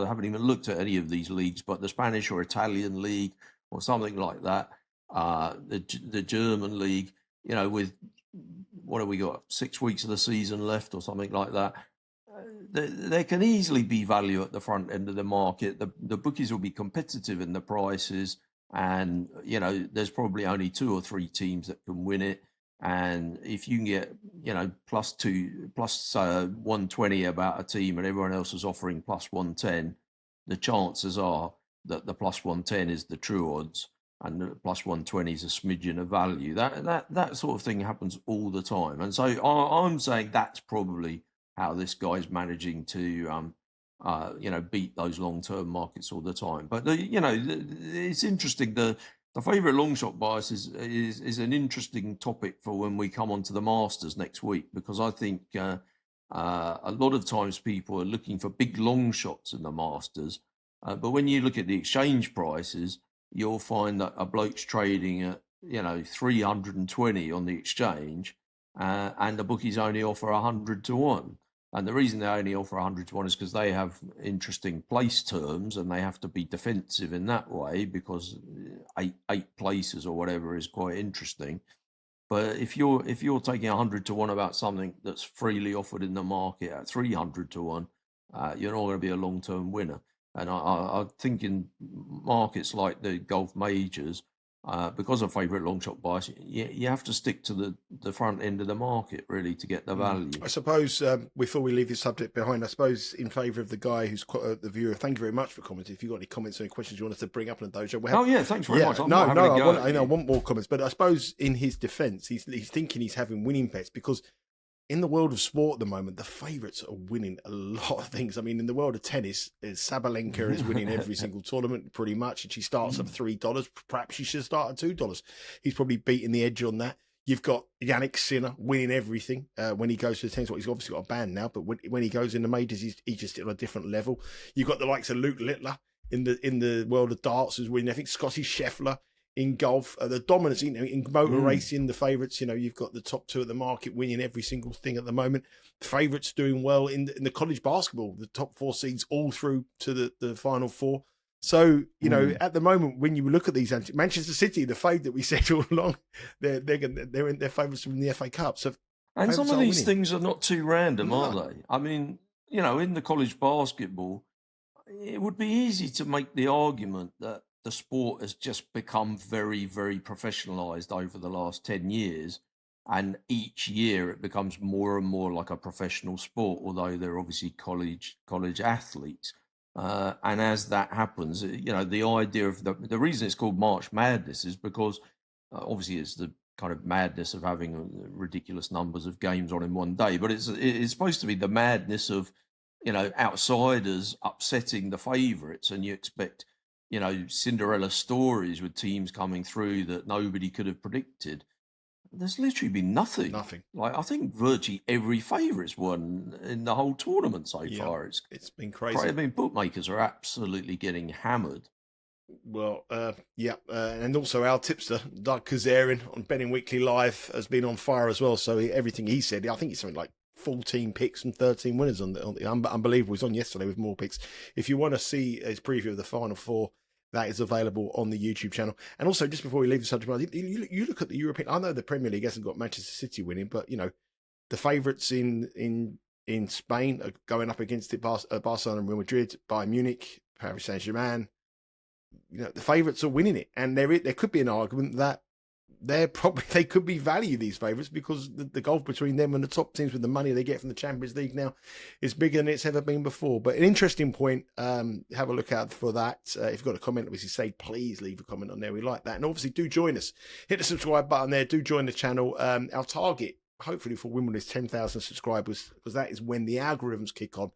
haven't even looked at any of these leagues, but the Spanish or Italian league or something like that, the German league, with, what have we got, 6 weeks of the season left or something like that, there can easily be value at the front end of the market. The bookies will be competitive in the prices, and there's probably only 2 or 3 teams that can win it. And if you can get plus 120 about a team, and everyone else is offering plus 110, the chances are that the plus 110 is the true odds, and the plus 120 is a smidgen of value. That sort of thing happens all the time. And so I'm saying that's probably how this guy's managing to beat those long-term markets all the time. But it's interesting. The favourite long shot bias is an interesting topic for when we come on to the Masters next week, because I think a lot of times people are looking for big long shots in the Masters, but when you look at the exchange prices, you'll find that a bloke's trading at 320 on the exchange, and the bookies only offer 100 to 1. And the reason they only offer 100 to 1 is because they have interesting place terms, and they have to be defensive in that way, because eight places or whatever is quite interesting. But if you're taking 100 to 1 about something that's freely offered in the market at 300 to 1, you're not going to be a long-term winner. And I think in markets like the golf majors, because of favourite long shot bias, you have to stick to the front end of the market really to get the value. I suppose before we leave this subject behind, I suppose in favour of the guy who's the viewer, thank you very much for commenting. If you've got any comments or any questions you want us to bring up in the dojo, thanks very much. I want more comments, but I suppose in his defence, he's thinking he's having winning bets, because in the world of sport at the moment, the favourites are winning a lot of things. I mean, in the world of tennis, Sabalenka is winning every single tournament pretty much, and she starts at $3. Perhaps she should start at $2. He's probably beating the edge on that. You've got Yannick Sinner winning everything when he goes to the tennis. Well, he's obviously got a band now, but when he goes in the majors, he's just on a different level. You've got the likes of Luke Littler in the world of darts who's winning. I think Scotty Scheffler in golf, the dominance in motor racing, the favourites, you've got the top two at the market winning every single thing at the moment. The favourites doing well in the college basketball, the top 4 seeds all through to the final 4. So, at the moment, when you look at these, Manchester City, the fade that we said all along, they're in their favourites from the FA Cup. So, and some of these things are not too random, are they? I mean, in the college basketball, it would be easy to make the argument that the sport has just become very, very professionalized over the last 10 years. And each year it becomes more and more like a professional sport, although they're obviously college athletes. And as that happens, the idea of the reason it's called March Madness is because obviously it's the kind of madness of having ridiculous numbers of games on in one day, but it's supposed to be the madness of, outsiders upsetting the favourites, and you expect, Cinderella stories with teams coming through that nobody could have predicted. There's literally been nothing. Like, I think virtually every favourite's won in the whole tournament so far. It's been crazy. I mean, bookmakers are absolutely getting hammered. Well, and also our tipster, Doug Kazarian, on Betting Weekly Live, has been on fire as well. So everything he said, I think it's something like 14 picks and 13 winners on the unbelievable. He was on yesterday with more picks. If you want to see his preview of the Final Four, that is available on the YouTube channel. And also, just before we leave the subject, you look at the European. I know the Premier League hasn't got Manchester City winning, but the favourites in Spain are going up against it. Barcelona and Real Madrid, Bayern Munich, Paris Saint-Germain. The favourites are winning it, and there could be an argument that they could be value, these favourites, because the gulf between them and the top teams with the money they get from the Champions League now is bigger than it's ever been before. But an interesting point. Have a look out for that. If you've got a comment, obviously say, please leave a comment on there. We like that. And obviously do join us. Hit the subscribe button there. Do join the channel. Our target, hopefully, for Wimbledon is 10,000 subscribers, because that is when the algorithms kick on.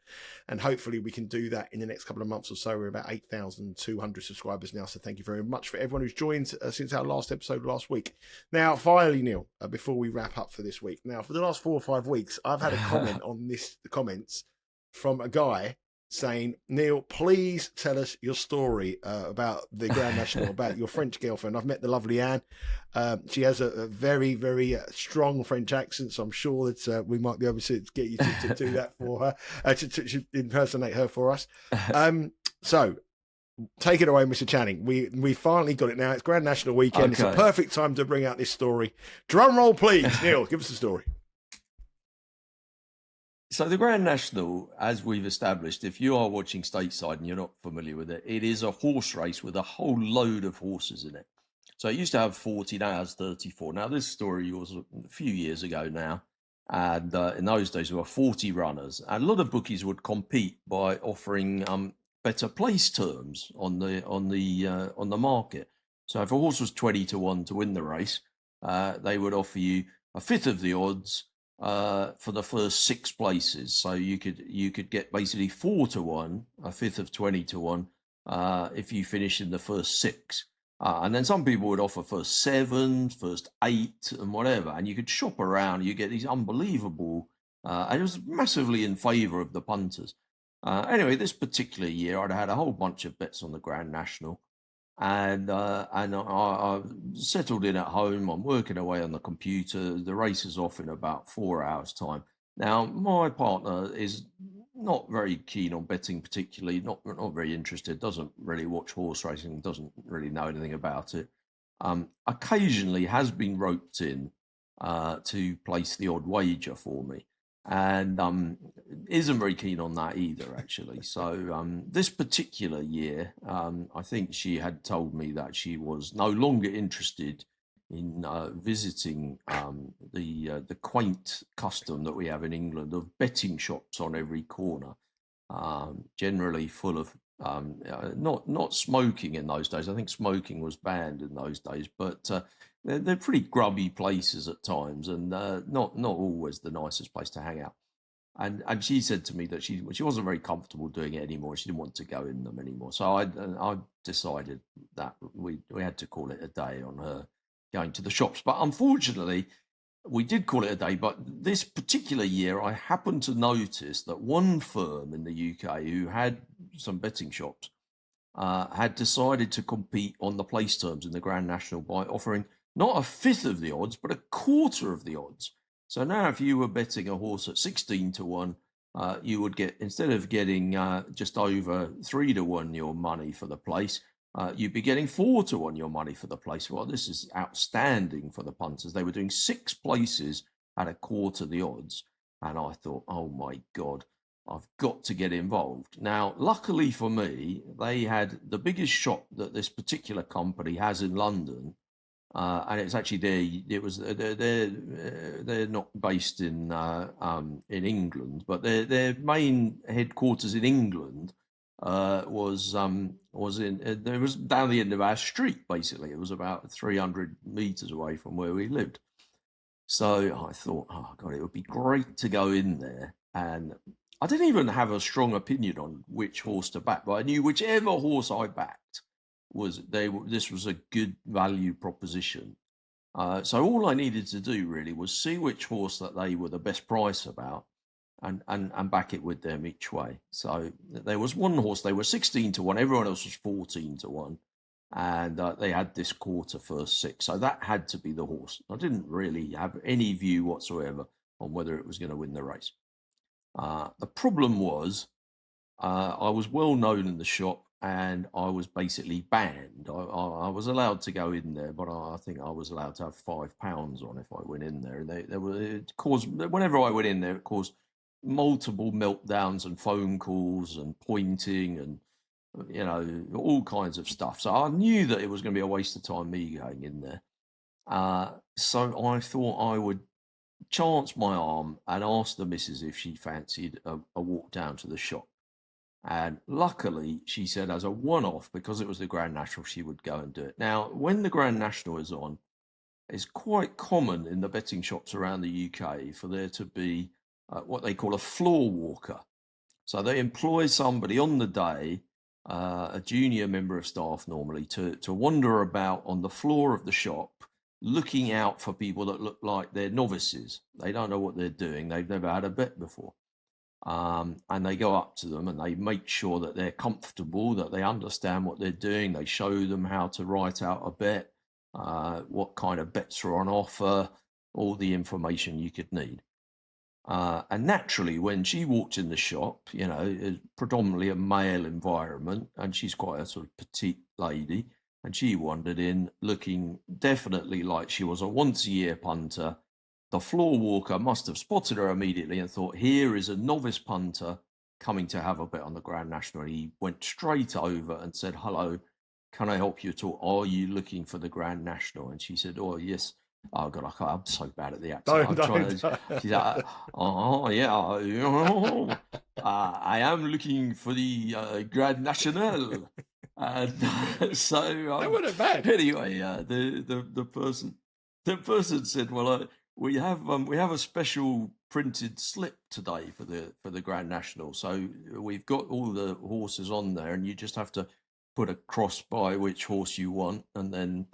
And hopefully we can do that in the next couple of months or so. We're about 8,200 subscribers now. So thank you very much for everyone who's joined since our last episode last week. Now, finally, Neil, before we wrap up for this week. Now, for the last 4 or 5 weeks, I've had a comment on the comments from a guy saying, Neil, please tell us your story about the Grand National, about your French girlfriend. I've met the lovely Anne. She has a very, very strong French accent, so I'm sure that we might be able to get you to do that for her, to impersonate her for us. So take it away, Mr. Channing. We finally got it now. It's Grand National weekend. Okay. It's a perfect time to bring out this story. Drum roll, please. Neil, give us the story. So the Grand National, as we've established, if you are watching stateside and you're not familiar with it, it is a horse race with a whole load of horses in it. So it used to have 40, now it has 34. Now, this story was a few years ago now, and in those days there were 40 runners. And a lot of bookies would compete by offering better place terms on the market. So if a horse was 20 to 1 to win the race, they would offer you a fifth of the odds for the first 6 places. So you could get basically 4 to 1, a fifth of 20 to 1, if you finish in the first 6. And then some people would offer first 7, first 8, and whatever. And you could shop around. You get these unbelievable. And it was massively in favour of the punters. Anyway, this particular year, I'd had a whole bunch of bets on the Grand National. And I settled in at home. I'm working away on the computer. The race is off in about 4 hours' time. Now, my partner is not very keen on betting, particularly not very interested. Doesn't really watch horse racing. Doesn't really know anything about it. Occasionally has been roped in to place the odd wager for me, and isn't very keen on that either, actually. So this particular year, I think she had told me that she was no longer interested in visiting the quaint custom that we have in England of betting shops on every corner, generally full of not smoking in those days. I think smoking was banned in those days, but they're pretty grubby places at times, and not always the nicest place to hang out. And she said to me that she wasn't very comfortable doing it anymore. She didn't want to go in them anymore. So I decided that we had to call it a day on her going to the shops. But unfortunately, we did call it a day. But this particular year, I happened to notice that one firm in the UK who had some betting shops had decided to compete on the place terms in the Grand National by offering not a fifth of the odds, but a quarter of the odds. So now if you were betting a horse at 16 to 1, you would get, instead of getting just over 3 to 1 your money for the place, you'd be getting 4 to 1 your money for the place. Well, this is outstanding for the punters. They were doing 6 places at a quarter the odds. And I thought, oh my God, I've got to get involved. Now, luckily for me, they had the biggest shop that this particular company has in London. And it's actually they're not based in England, but their main headquarters in England was down the end of our street. Basically, it was about 300 meters away from where we lived. So I thought, oh God, it would be great to go in there. And I didn't even have a strong opinion on which horse to back, but I knew whichever horse I backed this was a good value proposition. So all I needed to do really was see which horse that they were the best price about, and back it with them each way. So there was one horse, they were 16 to 1, everyone else was 14 to 1, and they had this quarter first 6. So that had to be the horse. I didn't really have any view whatsoever on whether it was going to win the race. The problem was I was well known in the shop, and I was basically banned. I was allowed to go in there, but I think I was allowed to have £5 on if I went in there. And whenever I went in there, it caused multiple meltdowns and phone calls and pointing and all kinds of stuff. So I knew that it was going to be a waste of time me going in there. So I thought I would chance my arm and ask the missus if she fancied a walk down to the shop. And luckily, she said as a one-off, because it was the Grand National, she would go and do it. Now, when the Grand National is on, it's quite common in the betting shops around the UK for there to be what they call a floor walker. So they employ somebody on the day, a junior member of staff normally, to wander about on the floor of the shop, looking out for people that look like they're novices. They don't know what they're doing. They've never had a bet before. And they go up to them and they make sure that they're comfortable, that they understand what they're doing. They show them how to write out a bet, what kind of bets are on offer, all the information you could need. And naturally, when she walked in the shop, it's predominantly a male environment, and she's quite a sort of petite lady, and she wandered in looking definitely like she was a once-a-year punter. The floor walker must have spotted her immediately and thought, here is a novice punter coming to have a bet on the Grand National. He went straight over and said, hello, can I help you at all? Are you looking for the Grand National? And she said, oh, yes. Oh, God, I'm so bad at the accent. She's like, oh, yeah. I am looking for the Grand National. And so that wasn't bad. Anyway, the person said, well, we have a special printed slip today for the Grand National. So we've got all the horses on there, and you just have to put a cross by which horse you want, and then.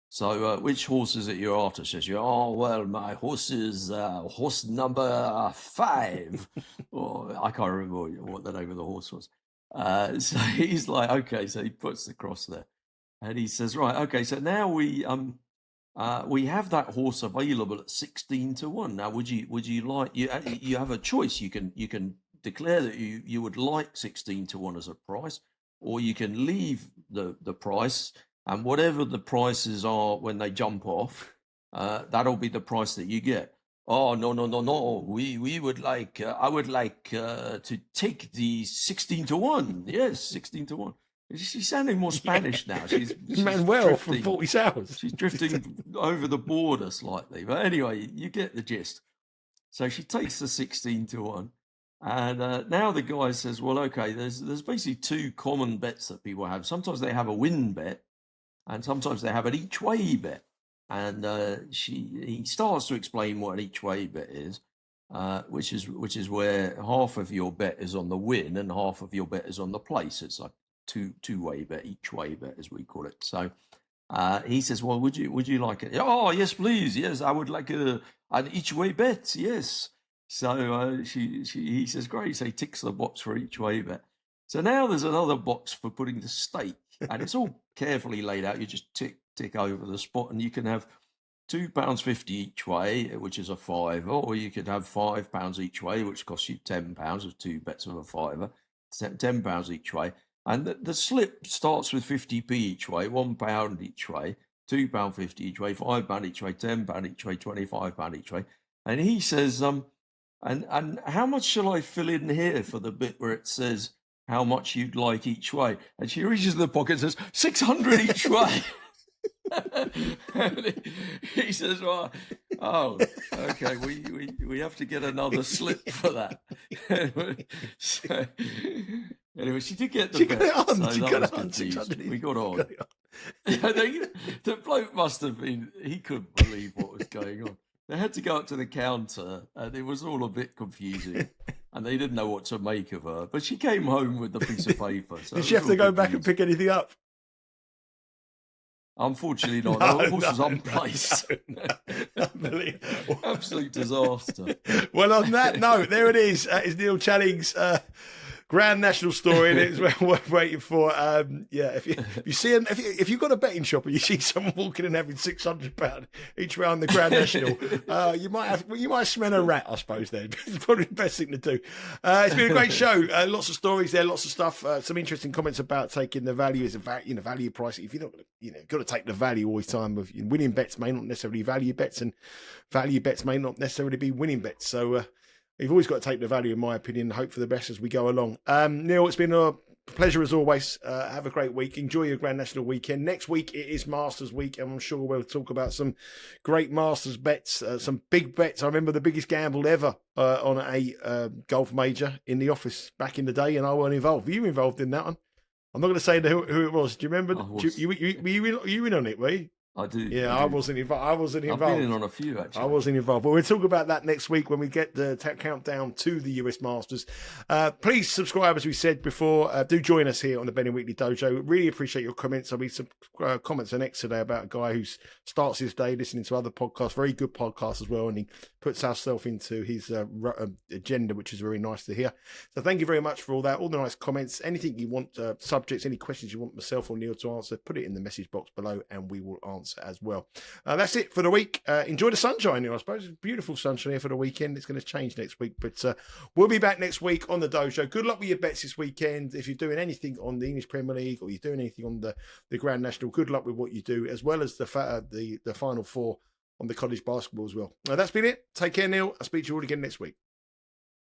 So, which horse is it you're after? Says you. Oh well, my horse is horse number 5. Or I can't remember what the name of the horse was. So he's like, okay. So he puts the cross there, and he says, right, okay. So now we have that horse available at 16-1. Now, would you like you have a choice. You can declare that you would like 16-1 as a price, or you can leave the price. And whatever the prices are when they jump off, that'll be the price that you get. Oh, no. We would like, I would like to take the 16-1. Yes, 16-1. She's sounding more Spanish now. She's Manuel from 40 South. She's drifting over the border slightly. But anyway, you get the gist. So she takes the 16-1. And now the guy says, well, okay, there's basically 2 common bets that people have. Sometimes they have a win bet, and sometimes they have an each way bet. And he starts to explain what an each way bet is, which is where half of your bet is on the win and half of your bet is on the place. It's like two-way bet, each way bet, as we call it. So he says, well, would you like it? Oh, yes, please. Yes, I would like an each way bet. Yes. So he says, great. So he ticks the box for each way bet. So now there's another box for putting the stake. And it's all carefully laid out. You just tick over the spot, and you can have £2.50 each way, which is a £5, or you could have £5 each way, which costs you £10 with 2 bets of a £5, £10 each way. And the slip starts with 50p each way, £1 each way, £2.50 each way, £5 each way, £10 each way, £25 each way. And he says, and how much shall I fill in here for the bit where it says how much you'd like each way? And she reaches in the pocket and says, 600 each way. And he says, well, oh, okay, we have to get another slip for that. So, anyway, she did get the bet. She got it on. We got on. The bloke must have been, he couldn't believe what was going on. They had to go up to the counter, and it was all a bit confusing, and they didn't know what to make of her. But she came home with the piece of paper. So did she have to go back and pick anything up? Unfortunately not. The horse was unplaced. Unbelievable. Absolute disaster. Well, on that note, there it is. It's Neil Channing's Grand National story, and it's worth waiting for. Yeah, if you've got a betting shop and you see someone walking and having £600 each way on the Grand National, you might smell a rat, I suppose. Then it's probably the best thing to do. It's been a great show. Lots of stories there, lots of stuff. Some interesting comments about taking the value as a value price. If you're not, you've got to take the value all the time. Of winning bets may not necessarily value bets, and value bets may not necessarily be winning bets. So. You've always got to take the value, in my opinion, and hope for the best as we go along. Neil, it's been a pleasure as always. Have a great week. Enjoy your Grand National weekend. Next week, it is Masters week, and I'm sure we'll talk about some great Masters bets, some big bets. I remember the biggest gamble ever on a golf major in the office back in the day, and I weren't involved. Were you involved in that one? I'm not going to say who it was. Do you remember? Were you in on it, were you? I do. Yeah, I wasn't involved. I've been in on a few, actually. I wasn't involved. But we'll talk about that next week when we get the countdown to the US Masters. Please subscribe, as we said before. Do join us here on the Betting Weekly Dojo. Really appreciate your comments. There'll be some comments on X today about a guy who starts his day listening to other podcasts, very good podcasts as well, and he puts ourselves into his agenda, which is very nice to hear. So thank you very much for all that, all the nice comments. Anything you want, subjects, any questions you want myself or Neil to answer, put it in the message box below and we will answer as well. That's it for the week. Enjoy the sunshine here, I suppose. It's beautiful sunshine here for the weekend. It's going to change next week, but we'll be back next week on the Dojo. Good luck with your bets this weekend. If you're doing anything on the English Premier League or you're doing anything on the Grand National, good luck with what you do, as well as the Final Four on the college basketball as well. That's been it. Take care, Neil. I'll speak to you all again next week.